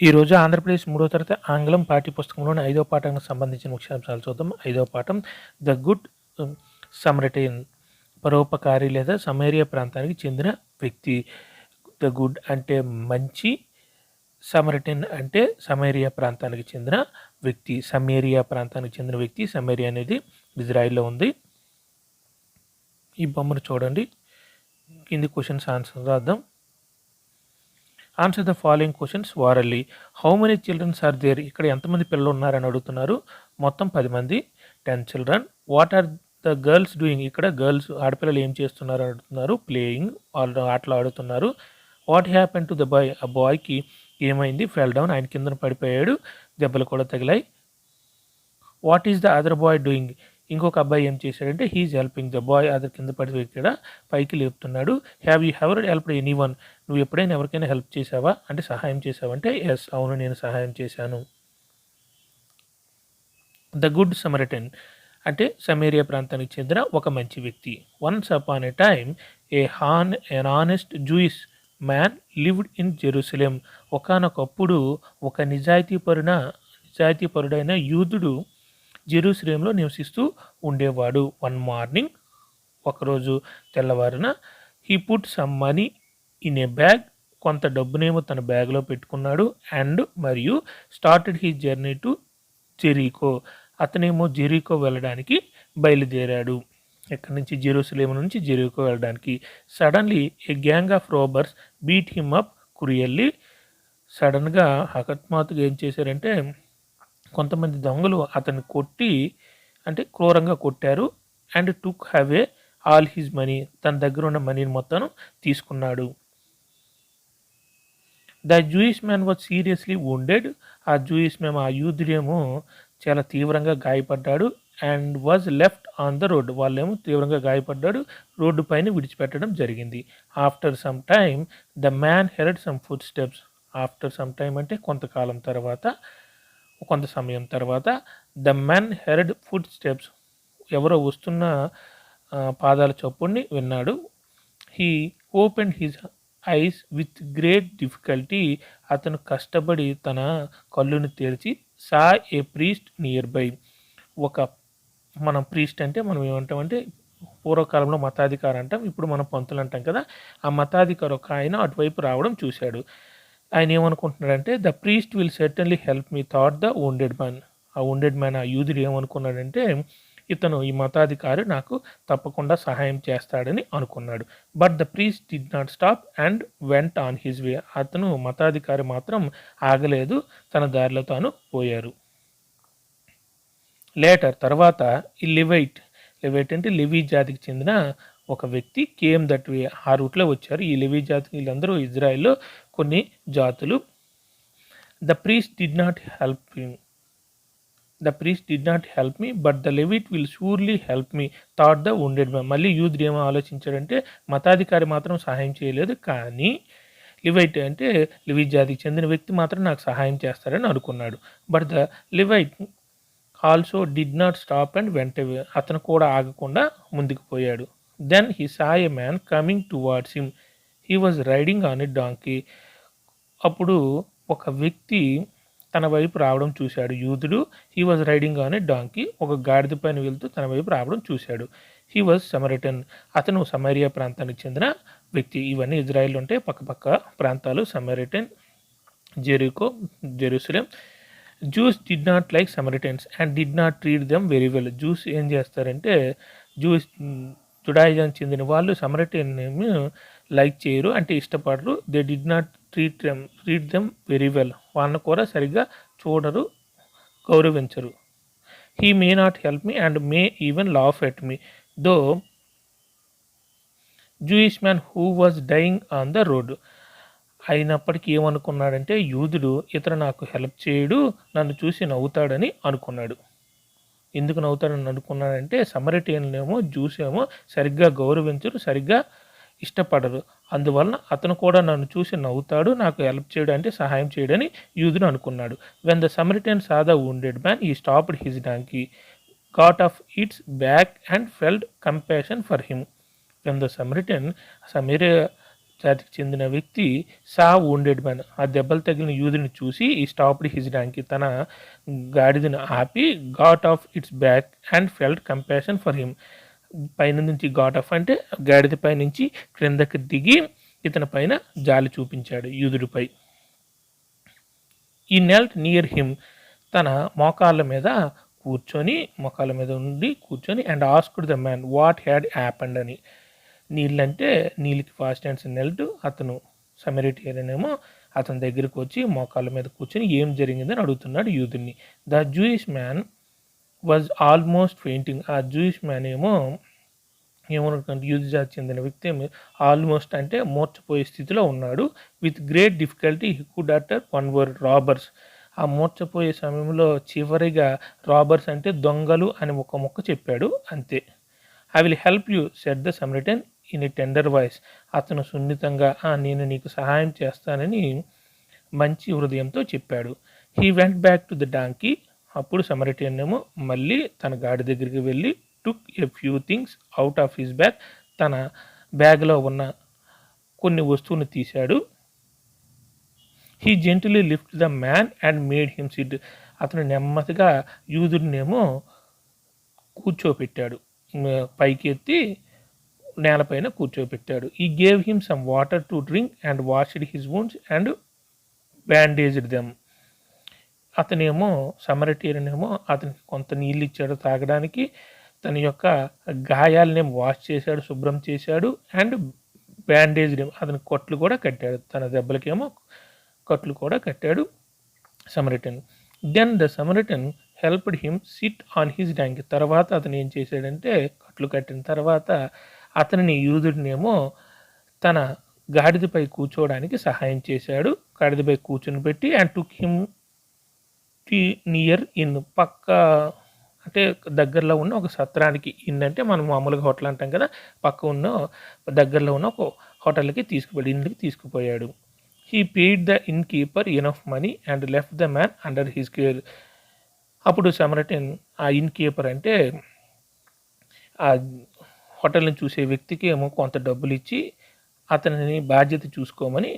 ఈరోజు ఆంధ్రప్రదేశ్ మూడో తరగతి ఆంగ్లం పాఠ్యపుస్తకంలోని 5వ పాఠానికి సంబంధించిన ముఖ్యాంశాలు చూద్దాం. 5వ పాఠం ద గుడ్ సమరటైన్, పరోపకారి లేదా సమేరియా ప్రాంతానికి చెందిన వ్యక్తి. ద గుడ్ అంటే మంచి, సమరటైన్ అంటే సమేరియా ప్రాంతానికి చెందిన వ్యక్తి. సమేరియా ప్రాంతానికి చెందిన వ్యక్తి. సమేరియా అనేది ఇజ్రాయిల్లో ఉంది. ఈ బొమ్మను చూడండి. కింది క్వశ్చన్స్ ఆన్సర్ రాద్దాం. Answer the following questions orally. How many childrens are there? ఇక్కడ ఎంతమంది పిల్లలు ఉన్నారని అడుగుతున్నారు. మొత్తం 10 మంది, 10 children. What are the girls doing? ఇక్కడ గర్ల్స్ ఆడపిల్లలు ఏం చేస్తున్నారు అని అడుగుతున్నారు. ప్లేయింగ్, వాళ్ళు ఆటలు ఆడుతున్నారు. What happen to the boy? ఆ బాయ్కి ఏమైంది? ఫెల్ డౌన్, ఆయన కింద పడిపోయాడు, దెబ్బలు కూడా తగిలాయి. What is the other boy doing? ఇంకొక అబ్బాయి ఏం చేశాడంటే he is helping the boy, other కింద పడి ఇక్కడ పైకి లేపుతున్నాడు. Have you ever helped anyone? నువ్వు ఎప్పుడైనా ఎవరికైనా హెల్ప్ చేసావా అంటే సహాయం చేసావంటే ఎస్, అవును నేను సహాయం చేశాను. ద గుడ్ సమరిటన్ అంటే సమేరియా ప్రాంతానికి చెందిన ఒక మంచి వ్యక్తి. Once upon a time an honest Jewish man lived in Jerusalem. ఒకానొకప్పుడు ఒక నిజాయితీపరుడైన యూదుడు జెరూసలేంలో నివసిస్తూ ఉండేవాడు. వన్ మార్నింగ్, ఒకరోజు తెల్లవారున, he put some money in a bag, కొంత డబ్బునేమో తన బ్యాగ్లో పెట్టుకున్నాడు. అండ్ మరియు started he journey to Jericho, అతనేమో జెరీకో వెళ్ళడానికి బయలుదేరాడు. ఎక్కడి నుంచి? జెరూసలేం నుంచి జెరీకో వెళ్ళడానికి. Suddenly a gang of robbers beat him up cruelly. సడన్గా అకస్మాత్తుగా ఏం చేశారంటే కొంతమంది దొంగలు అతన్ని కొట్టి అంటే క్రూరంగా కొట్టారు. And took away all his money, తన దగ్గర ఉన్న మనీని మొత్తం తీసుకున్నాడు. The Jewish man was seriously wounded. ఆ జూయిష్ మ్యాన్, ఆ యూదుడేమో చాలా తీవ్రంగా గాయపడ్డాడు. And was left on the road, వాళ్ళేమో తీవ్రంగా గాయపడ్డాడు, రోడ్డు పైన విడిచిపెట్టడం జరిగింది. After some time the man heard some footsteps. After some time అంటే కొంతకాలం తర్వాత, కొంత సమయం తర్వాత, the man heard footsteps, ఎవరో వస్తున్న పాదాల చప్పుడిని విన్నాడు. He open his eyes with great difficulty, అతను కష్టపడి తన కళ్ళుని తెరిచి, సా ఏ ప్రీస్ట్ నియర్ బై, మనం ప్రీస్ట్ అంటే మనం ఏమంటామంటే పూర్వకాలంలో మతాధికారి అంటాం, ఇప్పుడు మనం పంతులు అంటాం కదా. ఆ మతాధికారి ఒక ఆయన అటువైపు రావడం చూశాడు. ఆయన ఏమనుకుంటున్నాడంటే the priest will certainly help me thought the wounded man. ఆ wounded మ్యాన్, ఆ యూదుడు ఏమనుకున్నాడంటే ఇతను, ఈ మతాధికారి నాకు తప్పకుండా సహాయం చేస్తాడని అనుకున్నాడు. But the priest did not stop and went on his way. అతను, మతాధికారి మాత్రం ఆగలేదు, తన దారిలో తాను పోయారు. లేటర్, తర్వాత, ఈ లివైట్ అంటే లివీ జాతికి చెందిన ఒక వ్యక్తి కేమ్ దట్ వే, ఆ రూట్లో వచ్చారు. ఈ లివీ జాతి వీళ్ళందరూ ఇజ్రాయెల్లో కొన్ని జాతులు. The priest did not help me but the లెవిట్ will surely help me thought the wounded man. మళ్ళీ యూదుడు ఏమో ఆలోచించాడంటే మతాధికారి మాత్రం సహాయం చేయలేదు, కానీ లివైట్ అంటే లివీ జాతికి చెందిన వ్యక్తి మాత్రం నాకు సహాయం చేస్తారని అనుకున్నాడు. But the Levite also did not stop and went away, అతను కూడా ఆగకుండా ముందుకు పోయాడు. Then he saw a man coming towards him, he was riding on a donkey. అప్పుడు ఒక వ్యక్తి తన వైపు రావడం చూశాడు. యూదుడు, he was riding on a donkey, ఒక గాడిద పైన వెళ్తూ తన వైపు రావడం చూశాడు. హీ వాజ్ సమరిటన్, అతను సమరియా ప్రాంతానికి చెందిన వ్యక్తి. ఇవన్నీ ఇజ్రాయెల్ ఉంటే పక్కపక్క ప్రాంతాలు. Samaritan, Jericho, Jerusalem. Jews did not like Samaritans and did not treat them very well. Jews ఏం చేస్తారంటే, జుడాయిజానికి చెందిన వాళ్ళు సమరిటన్ లైక్ చేయరు, అంటే ఇష్టపడరు. They did not treat them very well, వాళ్ళని కూడా సరిగ్గా చూడరు, గౌరవించరు. He may not help me and may even laugh at me though Jewish man who was dying on the road. అయినప్పటికీ ఏమనుకున్నాడంటే యూదుడు, ఇతను నాకు హెల్ప్ చేయడు, నన్ను చూసి నవ్వుతాడని అనుకున్నాడు. ఎందుకు నవ్వుతాడని అనుకున్నాడంటే సమరిటేన్లేమో జూస్ ఏమో సరిగ్గా గౌరవించరు, సరిగ్గా ఇష్టపడరు. అందువలన అతను కూడా నన్ను చూసి నవ్వుతాడు, నాకు హెల్ప్ చేయడం అంటే సహాయం చేయడని యూదుడు అనుకున్నాడు. When the Samaritan saw the wounded man he stopped his donkey, got off its back and felt compassion for him. When the Samaritan, Samaria జాతికి చెందిన వ్యక్తి సా వూండెడ్ మ్యాన్, ఆ దెబ్బలు తగిలిన యూదుని చూసి ఈ స్టాప్డ్ హిజ్ డాంకీ, తన గాడిదను ఆపి got off its back and felt compassion for him, పైన నుంచి గాట్ ఆఫ్ అంటే గాడిద పై నుంచి క్రిందకి దిగి ఇతని పైన జాలి చూపించాడు యూదుడిపై. ఈ నెల్ట్ నియర్ హిమ్, తన మోకాళ్ళ మీద కూర్చొని and asked the man what had happened అని. నీళ్ళంటే నీళ్ళకి ఫాస్ట్ అండ్స్ నెల్ట్, అతను సమరిటేరియన్ ఏమో అతని దగ్గరికి వచ్చి మోకాళ్ళ మీద కూర్చొని ఏం జరిగిందని అడుగుతున్నాడు యూదుని. The Jewish man was almost fainting, ఆ జూయిష్ మ్యాన్ ఏమో ఏమనుకుంటే యూదు జాతి చెందిన వ్యక్తి ఆల్మోస్ట్ అంటే మూర్చపోయే స్థితిలో ఉన్నాడు. With great difficulty he could utter one word robbers, ఆ మూర్చపోయే సమయంలో చివరిగా రాబర్స్ అంటే దొంగలు అని ఒక ముక్క చెప్పాడు అంతే. I will help you said the Samaritan in a tender voice, అతను సున్నితంగా నేను నీకు సహాయం చేస్తానని మంచి హృదయంతో చెప్పాడు. He went back to the donkey, అప్పుడు సమరిటన్ ఏమో మళ్ళీ తన గాడి దగ్గరికి వెళ్ళి took a few things out of his bag, తన బ్యాగ్లో ఉన్న కొన్ని వస్తువులు తీశాడు. He gently lift the man and made him sit, అతను నెమ్మదిగా యూదుడినేమో కూర్చోపెట్టాడు, పైకి ఎత్తి నేలపైన కూర్చోపెట్టాడు. ఈ gave him some water to drink and washed his wounds and bandaged them, అతనేమో సమరిటేరియన్ ఏమో అతనికి కొంత నీళ్ళు ఇచ్చాడు తాగడానికి, తన యొక్క గాయాలనేమో వాష్ చేశాడు, శుభ్రం చేశాడు, అండ్ బ్యాండేజ్డ్ అతని కొట్లు కూడా కట్టాడు, తన దెబ్బలకేమో కట్లు కూడా కట్టాడు Samaritan. Then the Samaritan helped him sit on his donkey, తర్వాత అతను ఏం చేశాడంటే కట్లు కట్టిన తర్వాత అతనిని యూదుడినేమో తన గాడిదపై కూర్చోవడానికి సహాయం చేశాడు, గాడిదపై కూర్చొని పెట్టి and took him near in, పక్క అంటే దగ్గరలో ఉన్న ఒక సత్రానికి, ఇన్ అంటే మనం మామూలుగా హోటల్ అంటాం కదా, పక్క ఉన్న దగ్గరలో ఉన్న ఒక హోటల్కి ఇంటికి తీసుకుపోయాడు. He paid the innkeeper enough money and left the man under his care, అప్పుడు సమరిటన్ ఆ ఇన్ కీపర్ అంటే ఆ హోటల్ని చూసే వ్యక్తికి ఏమో కొంత డబ్బులు ఇచ్చి అతనిని బాధ్యత చూసుకోమని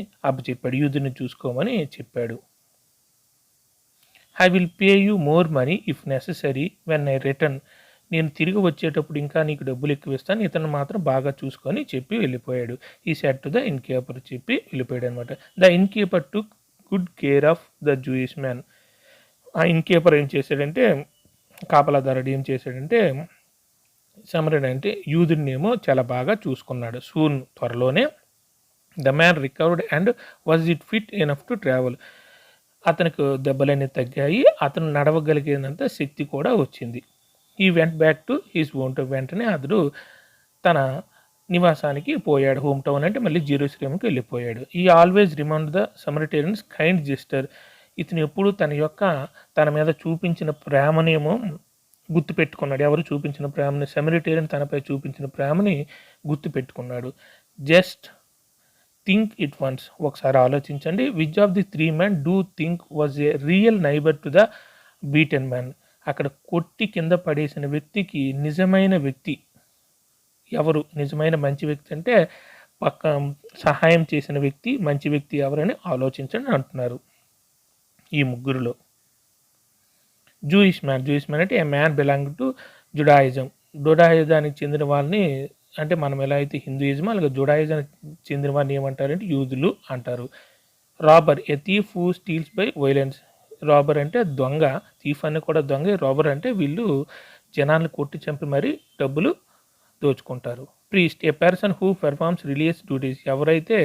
చెప్పాడు, యూదుని చూసుకోమని చెప్పాడు. I will pay you more money if necessary when I return, నేను తిరిగి వచ్చేటప్పుడు ఇంకా నీకు డబ్బులు ఎక్కువ ఇస్తాను, ఇతను మాత్రం బాగా చూసుకొని చెప్పి వెళ్ళిపోయాడు. ఈ సెట్ టు ద ఇన్కీపర్, చెప్పి వెళ్ళిపోయాడు అనమాట. The innkeeper took good care of the Jewish man, ఆ ఇన్కీపర్ ఏం చేశాడంటే కాపలాదారుడు ఏం చేశాడంటే సమరన్ అంటే యూదుడినేమో చాలా బాగా చూసుకున్నాడు. సూన్, త్వరలోనే the man recovered and was it fit enough to travel, అతనికి దెబ్బలన్నీ తగ్గాయి, అతను నడవగలిగినంత శక్తి కూడా వచ్చింది. ఈ vent back to his home town, వెంటనే అతడు తన నివాసానికి పోయాడు. హోమ్ టౌన్ అంటే మళ్ళీ జెరూసలేంకి వెళ్ళిపోయాడు. He always remember the Samaritan's kind gesture, ఇతను ఎప్పుడు తన మీద చూపించిన ప్రేమనేమో గుర్తుపెట్టుకున్నాడు. ఎవరు చూపించిన ప్రేమని? సమరిటేరియన్ తనపై చూపించిన ప్రేమని గుర్తుపెట్టుకున్నాడు. జస్ట్ థింక్ ఇట్ వన్స్, ఒకసారి ఆలోచించండి. Which of the three man do think was a real neighbour to the beaten man, అక్కడ కొట్టి కింద పడేసిన వ్యక్తికి నిజమైన వ్యక్తి ఎవరు? నిజమైన మంచి వ్యక్తి అంటే పక్క సహాయం చేసిన వ్యక్తి, మంచి వ్యక్తి ఎవరని ఆలోచించండి అంటున్నారు ఈ ముగ్గురులో. జూయిష్ మ్యాన్ అంటే ఏ మ్యాన్ బిలాంగ్ టు జుడాయిజానికి చెందిన వాళ్ళని, అంటే మనం ఎలా అయితే హిందూయిజం అలాగే జుడాయిజానికి చెందిన వారిని ఏమంటారంటే యూదులు అంటారు. Robber, a thief who steals by violence, robber అంటే దొంగ, థీఫ్ అని కూడా దొంగ, రాబర్ అంటే వీళ్ళు జనాలను కొట్టి చంపి మరీ డబ్బులు దోచుకుంటారు. Priest, a person who performs religious duties, ఎవరైతే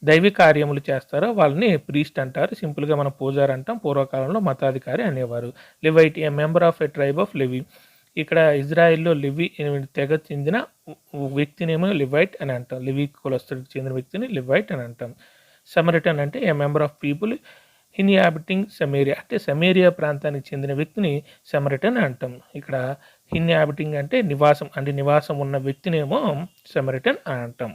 దైవ కార్యములు చేస్తారో వాళ్ళని ప్రీస్ట్ అంటారు. సింపుల్గా మనం పూజారి అంటాం, పూర్వకాలంలో మతాధికారి అనేవారు. లివైట్, ఏ member of a tribe of levy, ఇక్కడ ఇజ్రాయిల్లో లివి తెగ చెందిన వ్యక్తినేమో లివైట్ అని అంటాం, లివి కులస్తుడికి చెందిన వ్యక్తిని లివైట్ అని అంటాం. సమరిటన్ అంటే a member of people inhabiting Samaria, అంటే సమేరియా ప్రాంతానికి చెందిన వ్యక్తిని సమరిటన్ అంటాం. ఇక్కడ ఇన్హాబిటింగ్ అంటే నివాసం, అంటే నివాసం ఉన్న వ్యక్తినేమో సమరిటన్ అని అంటాం.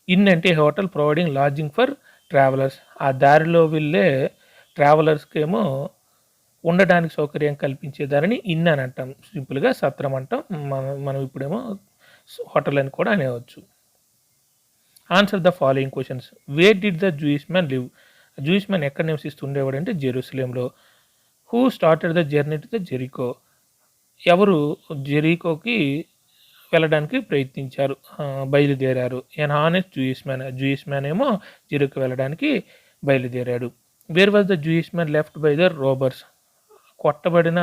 ఇన్ అంటే hotel providing lodging for travellers, ఆ దారిలో వెళ్ళే ట్రావెలర్స్కి ఏమో ఉండడానికి సౌకర్యం కల్పించే దారిని ఇన్ అని అంటాం. సింపుల్గా సత్రం అంటాం. మనం ఇప్పుడేమో హోటల్ అని కూడా అనేవచ్చు. Answer the following questions. Where did the Jewish man live? Jewish man ఎక్కడ నివసిస్తుండేవాడు అంటే జెరూసలేంలో. Who started the journey to the Jericho? ఎవరు జెరికోకి వెళ్ళడానికి ప్రయత్నించారు, బయలుదేరారు? ఎన్ హానెస్ట్ జూయిష్ మ్యాన్ ఏమో జెరికో వెళ్ళడానికి బయలుదేరాడు. Where was the Jewish man left by the robbers? కొట్టబడిన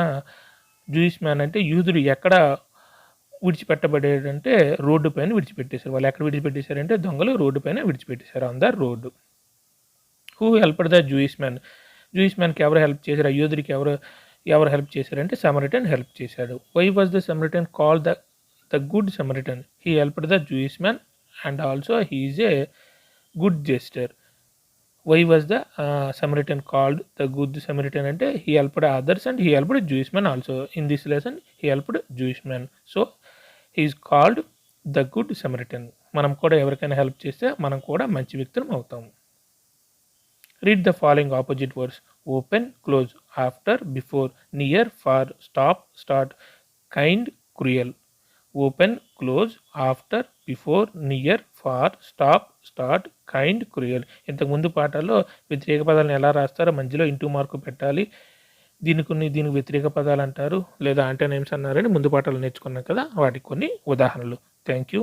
జూయిష్ మ్యాన్ అంటే యూదుడు ఎక్కడ విడిచిపెట్టబడేదంటే రోడ్డు పైన విడిచిపెట్టేశారు. వాళ్ళు ఎక్కడ విడిచిపెట్టేశారంటే దొంగలు రోడ్డు పైన విడిచిపెట్టేశారు, on the road. Who helped the Jewish man? Jewish మ్యాన్కి ఎవరు హెల్ప్ చేశారు? ఆ యూదుడికి ఎవరు హెల్ప్ చేశారంటే సమరిటన్ హెల్ప్ చేశాడు. Why was the Samaritan call the good Samaritan? He helped the Jewish man and also he is a good gesture. Why was the Samaritan called the good Samaritan అంటే he helped others and he helped Jewish man also. In this lesson he helped Jewish man, so he is called the good Samaritan. మనం కూడా ఎవరికైనా help చేస్తే మనం కూడా మంచి వ్యక్తులం అవుతాము. Read the following opposite words. Open, close, after, before, near, far, stop, start, kind, cruel. Open, close, after, before, near, far, stop, start, kind, cruel. ఇంతకుముందు పాఠాల్లో వ్యతిరేక పదాలను ఎలా రాస్తారో మధ్యలో ఇంటూ మార్కు పెట్టాలి. దీనికి వ్యతిరేక పదాలు అంటారు లేదా యాంటోనిమ్స్ అన్నారని ముందు పాఠాలు నేర్చుకున్నాం కదా, వాటికి కొన్ని ఉదాహరణలు. Thank you.